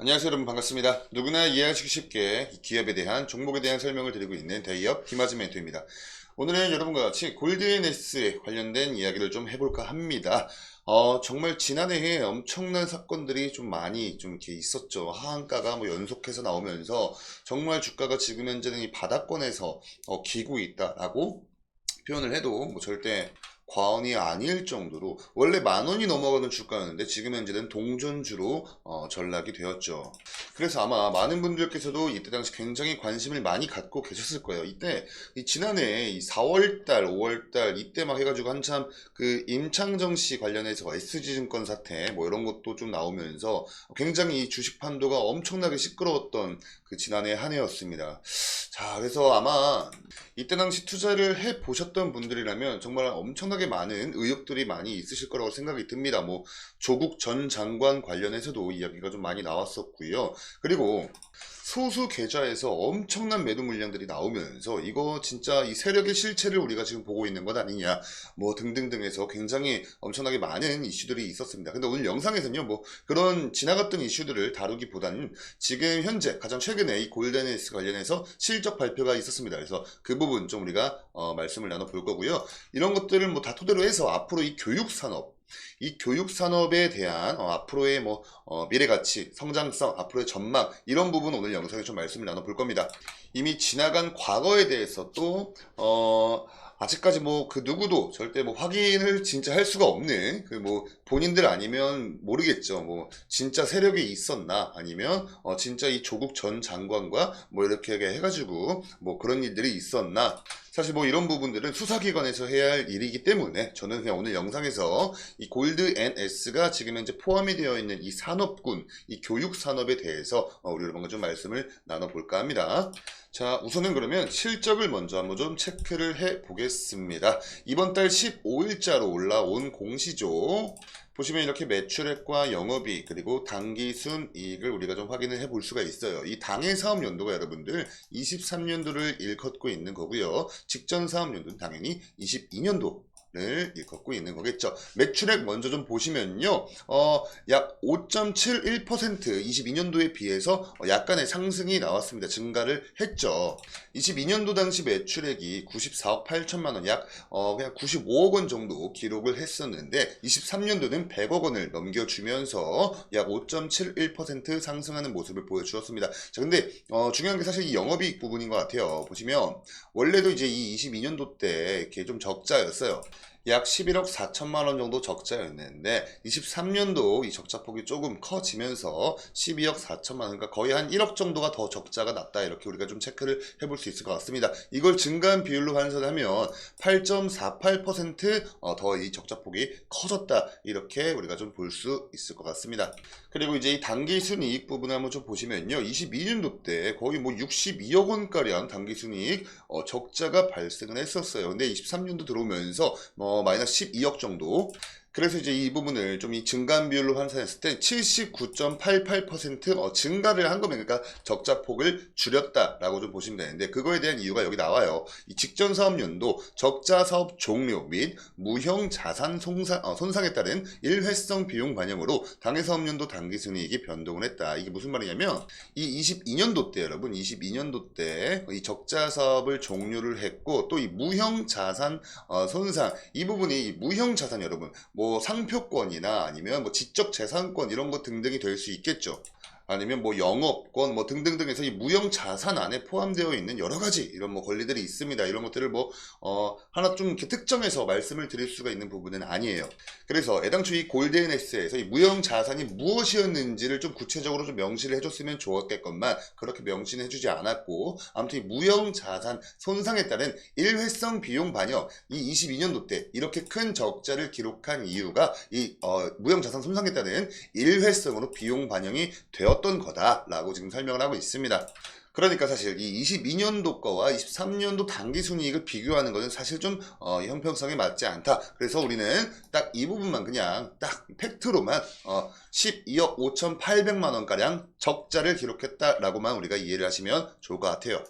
안녕하세요 여러분, 반갑습니다. 누구나 이해하시기 쉽게 기업에 대한 종목에 대한 설명을 드리고 있는 대기업 김아즈 멘토입니다. 오늘은 여러분과 같이 골드NS에 관련된 이야기를 좀 해볼까 합니다. 정말 지난해에 엄청난 사건들이 좀 많이 좀 이렇게 있었죠. 하한가가 뭐 연속해서 나오면서 정말 주가가 지금 현재는 이 바닥권에서 기고 있다라고 표현을 해도 뭐 절대 과언이 아닐 정도로 원래 10,000원이 넘어가는 주가였는데 지금 현재는 동전주로 전락이 되었죠. 그래서 아마 많은 분들께서도 이때 당시 굉장히 관심을 많이 갖고 계셨을 거예요. 이때 지난해 이 4월달, 5월달 이때 막 해가지고 한참 그 임창정 씨 관련해서 SG증권 사태 뭐 이런 것도 좀 나오면서 굉장히 이 주식 판도가 엄청나게 시끄러웠던 그 지난해 한 해였습니다. 자, 그래서 아마 이때 당시 투자를 해 보셨던 분들이라면 정말 엄청나게 많은 의혹들이 많이 있으실 거라고 생각이 듭니다. 뭐 조국 전 장관 관련해서도 이야기가 좀 많이 나왔었고요. 그리고 소수 계좌에서 엄청난 매도 물량들이 나오면서 이거 진짜 이 세력의 실체를 우리가 지금 보고 있는 것 아니냐 뭐 등등등 해서 굉장히 엄청나게 많은 이슈들이 있었습니다. 근데 오늘 영상에서는요 뭐 그런 지나갔던 이슈들을 다루기보다는 지금 현재 가장 최근에 이 골든S 관련해서 실적 발표가 있었습니다. 그래서 그 부분 좀 우리가 말씀을 나눠볼 거고요. 이런 것들을 뭐 다 토대로 해서 앞으로 이 교육산업 이 교육산업에 대한 앞으로의 뭐 미래 가치, 성장성, 앞으로의 전망 이런 부분 오늘 영상에 좀 말씀을 나눠볼 겁니다. 이미 지나간 과거에 대해서 또 아직까지 뭐 그 누구도 절대 뭐 확인을 진짜 할 수가 없는 그 뭐 본인들 아니면 모르겠죠. 뭐 진짜 세력이 있었나 아니면 진짜 이 조국 전 장관과 뭐 이렇게 해가지고 뭐 그런 일들이 있었나 사실 뭐 이런 부분들은 수사기관에서 해야 할 일이기 때문에 저는 그냥 오늘 영상에서 이 골드NS가 지금 현재 포함이 되어 있는 이 산업군, 이 교육산업에 대해서 우리 여러분과 좀 말씀을 나눠볼까 합니다. 자, 우선은 그러면 실적을 먼저 한번 좀 체크를 해 보겠습니다. 이번 달 15일자로 올라온 공시죠. 보시면 이렇게 매출액과 영업이익 그리고 당기순이익을 우리가 좀 확인을 해볼 수가 있어요. 이 당해 사업 연도가 여러분들 23년도를 일컫고 있는 거고요. 직전 사업 연도는 당연히 22년도 를 일컫고 있는 거겠죠. 매출액 먼저 좀 보시면요. 약 5.71% 22년도에 비해서 약간의 상승이 나왔습니다. 증가를 했죠. 22년도 당시 매출액이 94억 8천만 원, 약 그냥 95억 원 정도 기록을 했었는데 23년도는 100억 원을 넘겨주면서 약 5.71% 상승하는 모습을 보여주었습니다. 자, 근데 중요한 게 사실 이 영업이익 부분인 것 같아요. 보시면 원래도 이제 이 22년도 때 이렇게 좀 적자였어요. 약 11억 4천만 원 정도 적자였는데 23년도 이 적자폭이 조금 커지면서 12억 4천만 원, 그러니까 거의 한 1억 정도가 더 적자가 났다 이렇게 우리가 좀 체크를 해볼 수 있을 것 같습니다. 이걸 증가한 비율로 환산하면 8.48% 더 이 적자폭이 커졌다 이렇게 우리가 좀 볼 수 있을 것 같습니다. 그리고 이제 이 당기순이익 부분 한번 좀 보시면요. 22년도 때 거의 뭐 62억 원가량 당기순이익 적자가 발생을 했었어요. 근데 23년도 들어오면서 마이너스 12억 정도. 그래서 이제 이 부분을 좀 이 증가한 비율로 환산했을 때 79.88% 증가를 한 겁니다. 그러니까 적자폭을 줄였다라고 좀 보시면 되는데 그거에 대한 이유가 여기 나와요. 이 직전 사업연도 적자 사업 종료 및 무형 자산 손상에 따른 일회성 비용 반영으로 당해 사업연도 당기순이익이 변동을 했다. 이게 무슨 말이냐면 이 22년도 때 여러분 22년도 때 이 적자 사업을 종료를 했고 또 이 무형 자산 손상 이 부분이 이 무형 자산 여러분 뭐 상표권이나 아니면 뭐 지적 재산권 이런 거 등등이 될 수 있겠죠. 아니면 뭐 영업권 뭐 등등등 해서 이 무형 자산 안에 포함되어 있는 여러 가지 이런 뭐 권리들이 있습니다. 이런 것들을 뭐 하나 좀 이렇게 특정해서 말씀을 드릴 수가 있는 부분은 아니에요. 그래서 애당초 이 골든S에서 이 무형 자산이 무엇이었는지를 좀 구체적으로 좀 명시를 해줬으면 좋았겠건만 그렇게 명시는 해주지 않았고 아무튼 이 무형 자산 손상에 따른 일회성 비용 반영 이 22년도 때 이렇게 큰 적자를 기록한 이유가 이 무형 자산 손상에 따른 일회성으로 비용 반영이 되었던 거다라고 지금 설명을 하고 있습니다. 그러니까 사실 이 22년도 거와 23년도 당기순이익을 비교하는 것은 사실 좀 형평성에 맞지 않다. 그래서 우리는 딱 이 부분만 그냥 딱 팩트로만 12억 5,800만 원가량 적자를 기록했다라고만 우리가 이해를 하시면 좋을 것 같아요.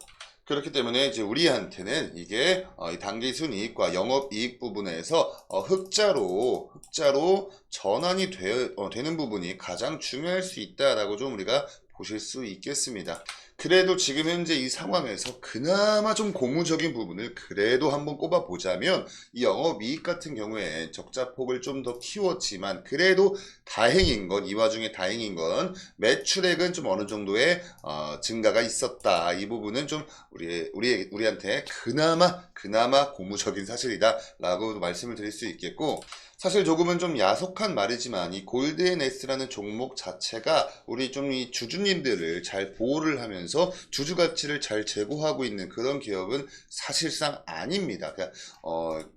그렇기 때문에 이제 우리한테는 이게 이 당기순이익과 영업이익 부분에서 흑자로 전환이 되는 부분이 가장 중요할 수 있다라고 좀 우리가 보실 수 있겠습니다. 그래도 지금 현재 이 상황에서 그나마 좀 고무적인 부분을 그래도 한번 꼽아보자면 이 영업이익 같은 경우에 적자폭을 좀 더 키웠지만 그래도 다행인 건, 이 와중에 다행인 건 매출액은 좀 어느 정도의 증가가 있었다. 이 부분은 좀 우리한테 그나마 고무적인 사실이다 라고 말씀을 드릴 수 있겠고, 사실 조금은 좀 야속한 말이지만 이 골드앤에스라는 종목 자체가 우리 좀 이 주주님들을 잘 보호를 하면서 주주 가치를 잘 제고하고 있는 그런 기업은 사실상 아닙니다. 그러니까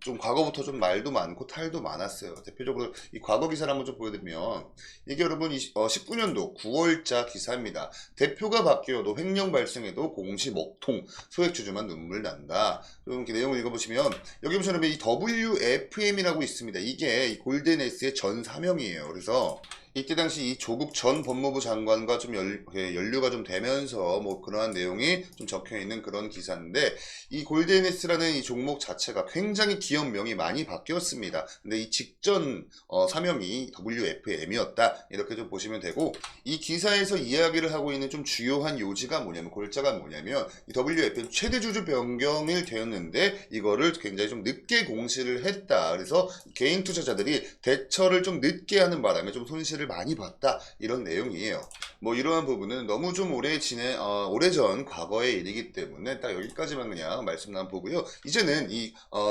좀 과거부터 좀 말도 많고 탈도 많았어요. 대표적으로 이 과거 기사를 한번 좀 보여드리면 이게 여러분 19년도 9월자 기사입니다. 대표가 바뀌어도 횡령 발생해도 공시 먹통, 소액주주만 눈물 난다. 좀 이렇게 내용을 읽어보시면 여기 보시면 이 WFM이라고 있습니다. 이게 이 골드앤에스의 전 사명이에요. 그래서 이때 당시 이 조국 전 법무부 장관과 좀 연루가 좀 되면서 뭐 그러한 내용이 좀 적혀 있는 그런 기사인데, 이 골드앤에스라는 이 종목 자체가 굉장히 기업명이 많이 바뀌었습니다. 근데 이 직전 사명이 WFM이었다 이렇게 좀 보시면 되고, 이 기사에서 이야기를 하고 있는 좀 주요한 요지가 뭐냐면, 골자가 뭐냐면 이 WFM 최대 주주 변경이 되었는데 이거를 굉장히 좀 늦게 공시를 했다. 그래서 개인 투자자들이 대처를 좀 늦게 하는 바람에 좀 손실을 많이 봤다, 이런 내용이에요. 뭐 이러한 부분은 너무 좀 오래전 과거의 일이기 때문에 딱 여기까지만 그냥 말씀 나눠보고요. 이제는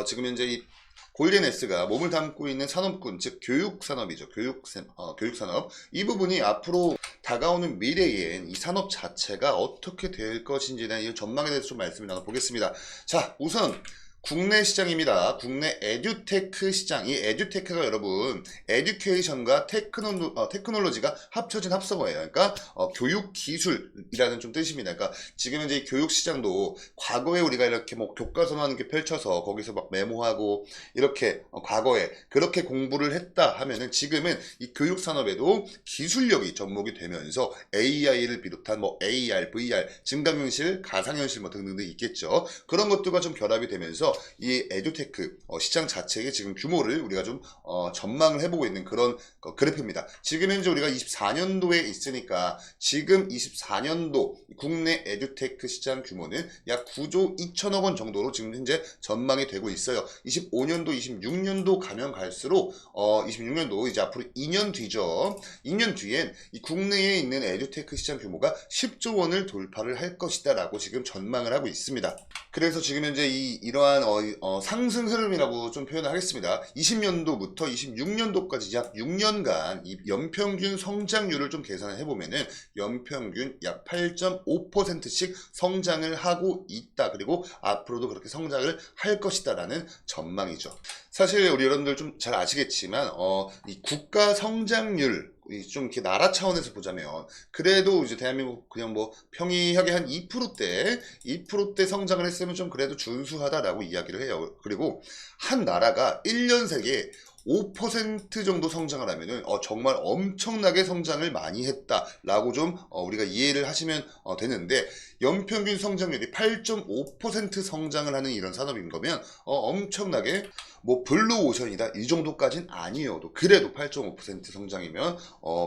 지금 현재 이 골드앤에스가 몸을 담고 있는 산업군, 즉 교육산업이죠. 교육산업. 이 부분이 앞으로 다가오는 미래엔 이 산업 자체가 어떻게 될 것인지에 대한 이 전망에 대해서 좀 말씀을 나눠보겠습니다. 자, 우선 국내 시장입니다. 국내 에듀테크 시장. 이 에듀테크가 여러분 에듀케이션과 테크놀로지가 합쳐진 합성어예요. 그러니까 교육 기술이라는 좀 뜻입니다. 그러니까 지금 이제 교육 시장도 과거에 우리가 이렇게 뭐 교과서만 이렇게 펼쳐서 거기서 막 메모하고 이렇게 과거에 그렇게 공부를 했다 하면은, 지금은 이 교육 산업에도 기술력이 접목이 되면서 AI를 비롯한 뭐 AR, VR, 증강현실, 가상현실 뭐 등등등 있겠죠. 그런 것들과 좀 결합이 되면서 이 에듀테크 시장 자체의 지금 규모를 우리가 좀 전망을 해보고 있는 그런 그래프입니다. 지금 현재 우리가 24년도에 있으니까 지금 24년도 국내 에듀테크 시장 규모는 약 9조 2천억 원 정도로 지금 현재 전망이 되고 있어요. 25년도, 26년도 가면 갈수록 26년도 이제 앞으로 2년 뒤죠. 2년 뒤엔 이 국내에 있는 에듀테크 시장 규모가 10조 원을 돌파를 할 것이다 라고 지금 전망을 하고 있습니다. 그래서 지금 현재 이러한 상승 흐름이라고 좀 표현을 하겠습니다. 20년도부터 26년도까지 약 6년간 이 연평균 성장률을 좀 계산을 해보면은 연평균 약 8.5%씩 성장을 하고 있다. 그리고 앞으로도 그렇게 성장을 할 것이다 라는 전망이죠. 사실 우리 여러분들 좀 잘 아시겠지만 이 국가 성장률 좀 이렇게 나라 차원에서 보자면 그래도 이제 대한민국 그냥 뭐 평이하게 한 2% 성장을 했으면 좀 그래도 준수하다라고 이야기를 해요. 그리고 한 나라가 1년 새에 5% 정도 성장을 하면은 정말 엄청나게 성장을 많이 했다라고 좀 우리가 이해를 하시면 되는데, 연평균 성장률이 8.5% 성장을 하는 이런 산업인 거면 엄청나게 뭐 블루오션이다 이 정도까진 아니어도 그래도 8.5% 성장이면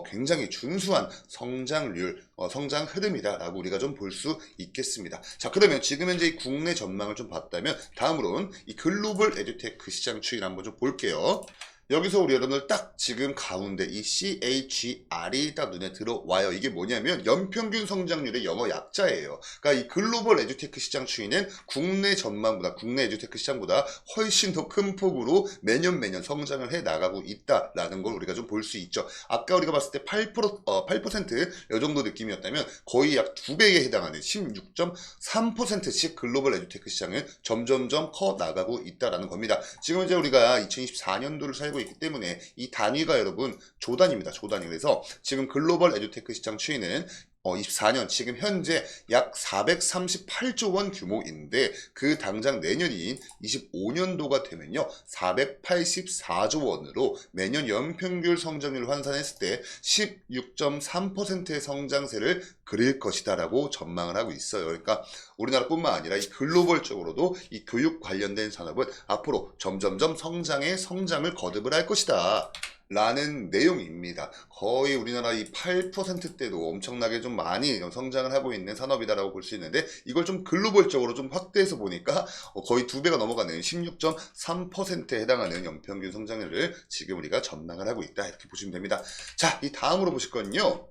굉장히 준수한 성장률, 성장 흐름이다 라고 우리가 좀 볼 수 있겠습니다. 자, 그러면 지금 현재 이 국내 전망을 좀 봤다면 다음으로는 이 글로벌 에듀테크 시장 추이를 한번 좀 볼게요. 여기서 우리 여러분들 딱 지금 가운데 이 CHR이 딱 눈에 들어와요. 이게 뭐냐면 연평균 성장률의 영어 약자예요. 그러니까 이 글로벌 에듀테크 시장 추이는 국내 전망보다, 국내 에듀테크 시장보다 훨씬 더 큰 폭으로 매년 성장을 해 나가고 있다라는 걸 우리가 좀 볼 수 있죠. 아까 우리가 봤을 때 8% 이 정도 느낌이었다면 거의 약 2배에 해당하는 16.3%씩 글로벌 에듀테크 시장은 점점점 커 나가고 있다라는 겁니다. 지금 이제 우리가 2024년도를 살고 있기 때문에 이 단위가 여러분 조단입니다. 조단위. 그래서 지금 글로벌 에듀테크 시장 추이는 24년 지금 현재 약 438조 원 규모인데 그 당장 내년인 25년도가 되면요 484조 원으로 매년 연평균 성장률 환산했을 때 16.3%의 성장세를 그릴 것이다 라고 전망을 하고 있어요. 그러니까 우리나라뿐만 아니라 이 글로벌적으로도 이 교육 관련된 산업은 앞으로 점점점 성장을 거듭을 할 것이다 라는 내용입니다. 거의 우리나라 이 8%대도 엄청나게 좀 많이 성장을 하고 있는 산업이다라고 볼 수 있는데 이걸 좀 글로벌적으로 좀 확대해서 보니까 거의 2배가 넘어가는 16.3%에 해당하는 연평균 성장률을 지금 우리가 전망을 하고 있다 이렇게 보시면 됩니다. 자, 이 다음으로 보실 건요.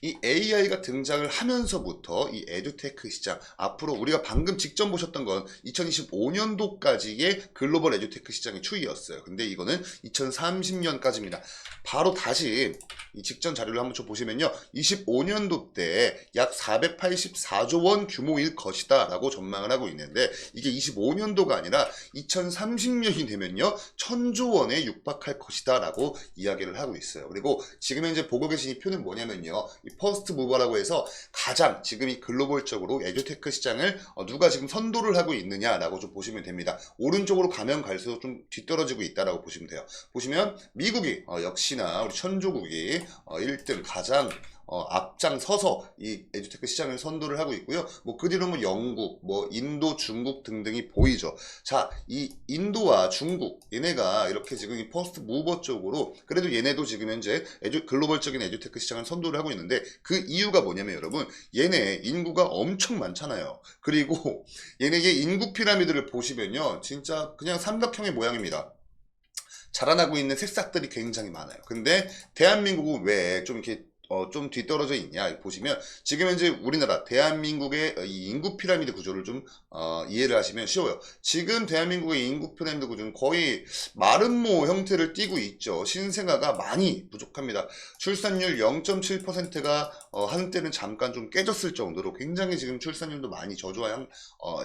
이 AI가 등장을 하면서부터 이 에듀테크 시장 앞으로 우리가 방금 직전 보셨던 건 2025년도까지의 글로벌 에듀테크 시장의 추이였어요. 근데 이거는 2030년까지입니다. 바로 다시 이 직전 자료를 한번 좀 보시면요. 25년도 때 약 484조 원 규모일 것이다 라고 전망을 하고 있는데 이게 25년도가 아니라 2030년이 되면요 1000조 원에 육박할 것이다 라고 이야기를 하고 있어요. 그리고 지금 현재 보고 계신 이 표는 뭐냐면요. 이 퍼스트 무버라고 해서 가장 지금 이 글로벌적으로 에듀테크 시장을 누가 지금 선도를 하고 있느냐라고 좀 보시면 됩니다. 오른쪽으로 가면 갈수록 좀 뒤떨어지고 있다라고 보시면 돼요. 보시면 미국이 역시나 우리 천조국이 1등 가장 앞장서서 이 에듀테크 시장을 선도를 하고 있고요. 뭐 그 뒤로 뭐 영국, 뭐 인도, 중국 등등이 보이죠. 자, 이 인도와 중국 얘네가 이렇게 지금 이 퍼스트 무버 쪽으로 그래도 얘네도 지금 현재 글로벌적인 에듀테크 시장을 선도를 하고 있는데 그 이유가 뭐냐면 여러분 얘네 인구가 엄청 많잖아요. 그리고 얘네의 인구 피라미드를 보시면요. 진짜 그냥 삼각형의 모양입니다. 자라나고 있는 새싹들이 굉장히 많아요. 근데 대한민국은 왜 좀 이렇게 좀 뒤떨어져 있냐 보시면 지금 현재 우리나라 대한민국의 이 인구 피라미드 구조를 좀 이해를 하시면 쉬워요. 지금 대한민국의 인구 피라미드 구조는 거의 마름모 형태를 띠고 있죠. 신생아가 많이 부족합니다. 출산율 0.7%가 한때는 잠깐 좀 깨졌을 정도로 굉장히 지금 출산율도 많이 저조한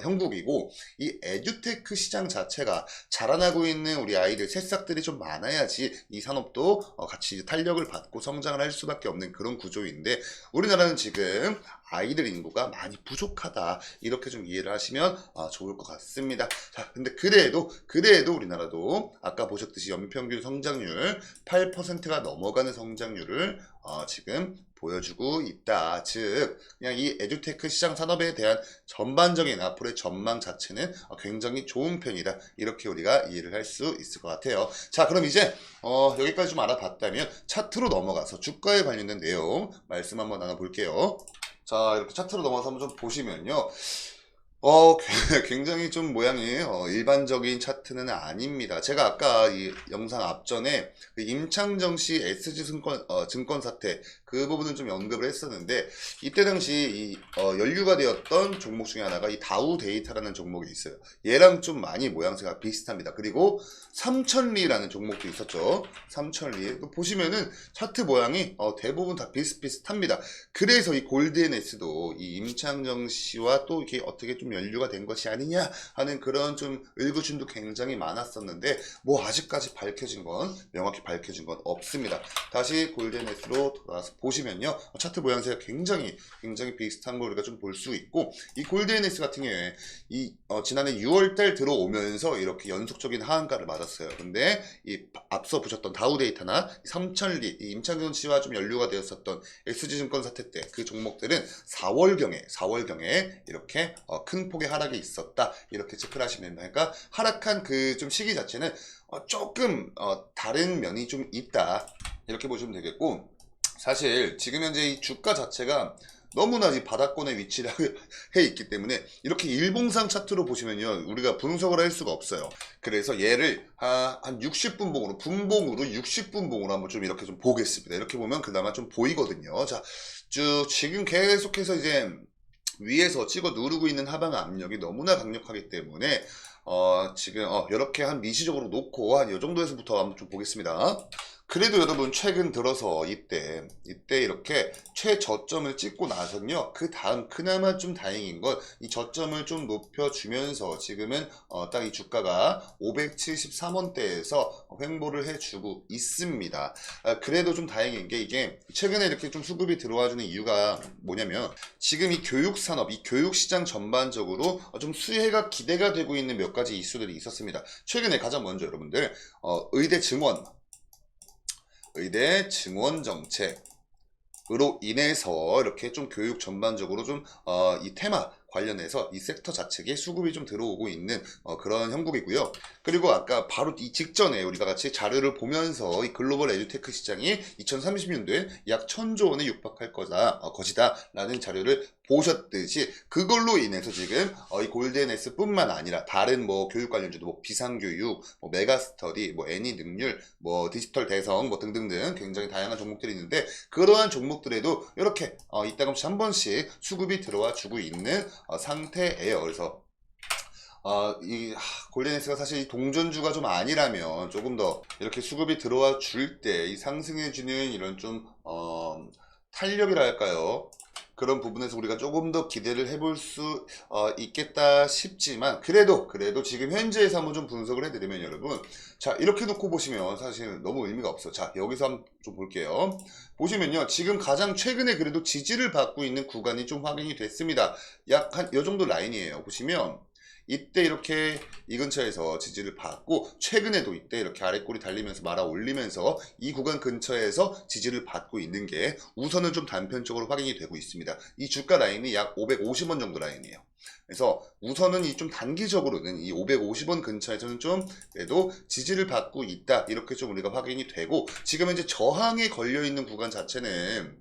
형국이고 이 에듀테크 시장 자체가 자라나고 있는 우리 아이들 새싹들이 좀 많아야지 이 산업도 같이 탄력을 받고 성장을 할 수밖에 없는 그런 구조인데 우리나라는 지금 아이들 인구가 많이 부족하다 이렇게 좀 이해를 하시면 좋을 것 같습니다. 자, 근데 그래도 우리나라도 아까 보셨듯이 연평균 성장률 8%가 넘어가는 성장률을 지금 보여주고 있다. 즉 그냥 이 에듀테크 시장 산업에 대한 전반적인 앞으로의 전망 자체는 굉장히 좋은 편이다. 이렇게 우리가 이해를 할 수 있을 것 같아요. 자, 그럼 이제 여기까지 좀 알아봤다면 차트로 넘어가서 주가에 관련된 내용 말씀 한번 나눠볼게요. 자, 이렇게 차트로 넘어가서 한번 좀 보시면요. 굉장히 좀 모양이 일반적인 차트는 아닙니다. 제가 아까 이 영상 앞전에 그 임창정 씨 SG 증권 사태 그 부분은 좀 언급을 했었는데 이때 당시 이 연류가 되었던 종목 중에 하나가 이 다우 데이터라는 종목이 있어요. 얘랑 좀 많이 모양새가 비슷합니다. 그리고 삼천리라는 종목도 있었죠. 삼천리 보시면은 차트 모양이 대부분 다 비슷비슷합니다. 그래서 이 골드앤에스도 이 임창정 씨와 또 이렇게 어떻게 좀 연류가 된 것이 아니냐 하는 그런 좀 의구심도 굉장히 많았었는데 뭐 아직까지 명확히 밝혀진 건 없습니다. 다시 골드앤에스로 돌아와서 보시면요 차트 모양새가 굉장히 비슷한 걸 우리가 좀 볼 수 있고 이 골드앤에스 같은 경우에 이 지난해 6월달 들어오면서 이렇게 연속적인 하한가를 맞았어요. 근데 이 앞서 보셨던 다우데이터나 삼천리 이 임창정 씨와 좀 연류가 되었었던 SG증권 사태 때 그 종목들은 4월경에 이렇게 큰 폭의 하락이 있었다 이렇게 체크를 하시면 됩니다. 그러니까 하락한 그 좀 시기 자체는 조금 다른 면이 좀 있다 이렇게 보시면 되겠고 사실 지금 현재 이 주가 자체가 너무나 이 바닥권에 위치를 해 있기 때문에 이렇게 일봉상 차트로 보시면요 우리가 분석을 할 수가 없어요. 그래서 얘를 한 60분 봉으로 분봉으로 60분 봉으로 한번 좀 이렇게 좀 보겠습니다. 이렇게 보면 그나마 좀 보이거든요. 자, 지금 계속해서 이제 위에서 찍어 누르고 있는 하방 압력이 너무나 강력하기 때문에 지금 이렇게 한 미시적으로 놓고 한 이 정도에서부터 한번 좀 보겠습니다. 그래도 여러분 최근 들어서 이때 이렇게 최저점을 찍고 나서는요, 그 다음 그나마 좀 다행인 건 이 저점을 좀 높여주면서 지금은 딱 이 주가가 573원대에서 횡보를 해주고 있습니다. 그래도 좀 다행인 게, 이게 최근에 이렇게 좀 수급이 들어와주는 이유가 뭐냐면, 지금 이 교육산업, 이 교육시장 전반적으로 좀 수혜가 기대가 되고 있는 몇 가지 이슈들이 있었습니다. 최근에 가장 먼저 여러분들 의대 증원 정책으로 인해서 이렇게 좀 교육 전반적으로 좀 이 테마 관련해서 이 섹터 자체에 수급이 좀 들어오고 있는 그런 형국이고요. 그리고 아까 바로 이 직전에 우리가 같이 자료를 보면서 이 글로벌 에듀테크 시장이 2030년도에 약 1000조 원에 육박할 것이다 라는 자료를 보셨듯이, 그걸로 인해서 지금 이 골든S 뿐만 아니라 다른 뭐 교육 관련주도 뭐 비상교육, 뭐 메가스터디, 뭐 애니 능률, 뭐 디지털 대성 뭐 등등등 굉장히 다양한 종목들이 있는데, 그러한 종목들에도 이렇게 이따금씩 한 번씩 수급이 들어와 주고 있는 상태예요. 그래서 이 골든S가 사실 이 동전주가 좀 아니라면 조금 더 이렇게 수급이 들어와 줄 때 이 상승해주는 이런 좀 탄력이라 할까요? 그런 부분에서 우리가 조금 더 기대를 해볼 수 있겠다 싶지만, 그래도 지금 현재에서 한번 좀 분석을 해드리면 여러분, 자 이렇게 놓고 보시면 사실 너무 의미가 없어. 자 여기서 한번 좀 볼게요. 보시면요, 지금 가장 최근에 그래도 지지를 받고 있는 구간이 좀 확인이 됐습니다. 약 한 요 정도 라인이에요. 보시면 이때 이렇게 이 근처에서 지지를 받고, 최근에도 이때 이렇게 아래꼬리 달리면서 말아 올리면서 이 구간 근처에서 지지를 받고 있는 게 우선은 좀 단편적으로 확인이 되고 있습니다. 이 주가 라인이 약 550원 정도 라인이에요. 그래서 우선은 이 좀 단기적으로는 이 550원 근처에서는 좀 그래도 지지를 받고 있다, 이렇게 좀 우리가 확인이 되고, 지금 현재 저항에 걸려 있는 구간 자체는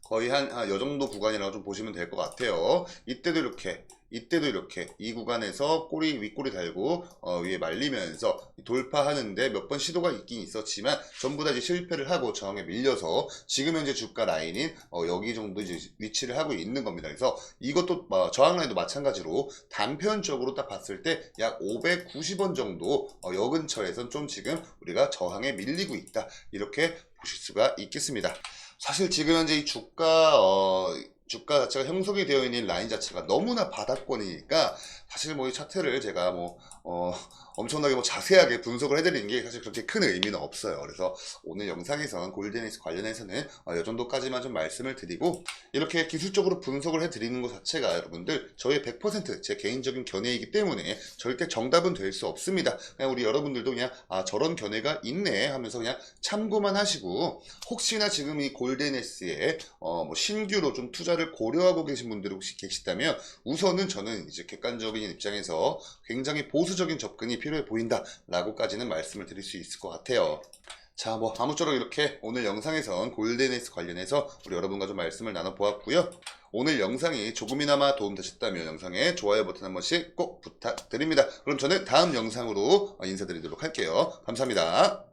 거의 한 요 정도 구간이라고 좀 보시면 될 것 같아요. 이때도 이렇게 이 구간에서 윗꼬리 달고 위에 말리면서 돌파하는데 몇 번 시도가 있긴 있었지만 전부 다 이제 실패를 하고 저항에 밀려서 지금 현재 주가 라인인 여기 정도 이제 위치를 하고 있는 겁니다. 그래서 이것도 저항 라인도 마찬가지로 단편적으로 딱 봤을 때 약 590원 정도 여 근처에선 좀 지금 우리가 저항에 밀리고 있다, 이렇게 보실 수가 있겠습니다. 사실 지금 현재 이 주가 자체가 형성이 되어 있는 라인 자체가 너무나 바닥권이니까, 사실 뭐 이 차트를 제가 엄청나게 자세하게 분석을 해드리는 게 사실 그렇게 큰 의미는 없어요. 그래서 오늘 영상에선 골든S 관련해서는 이 정도까지만 좀 말씀을 드리고, 이렇게 기술적으로 분석을 해드리는 것 자체가 여러분들 저의 100% 제 개인적인 견해이기 때문에 절대 정답은 될 수 없습니다. 그냥 우리 여러분들도 그냥 저런 견해가 있네 하면서 그냥 참고만 하시고, 혹시나 지금 이 골든S에 신규로 좀 투자를 고려하고 계신 분들이 혹시 계시다면, 우선은 저는 이제 객관적인 입장에서 굉장히 보수적인 접근이 필요해 보인다 라고까지는 말씀을 드릴 수 있을 것 같아요. 자, 아무쪼록 이렇게 오늘 영상에선 골든S 관련해서 우리 여러분과 좀 말씀을 나눠보았고요. 오늘 영상이 조금이나마 도움되셨다면 영상에 좋아요 버튼 한 번씩 꼭 부탁드립니다. 그럼 저는 다음 영상으로 인사드리도록 할게요. 감사합니다.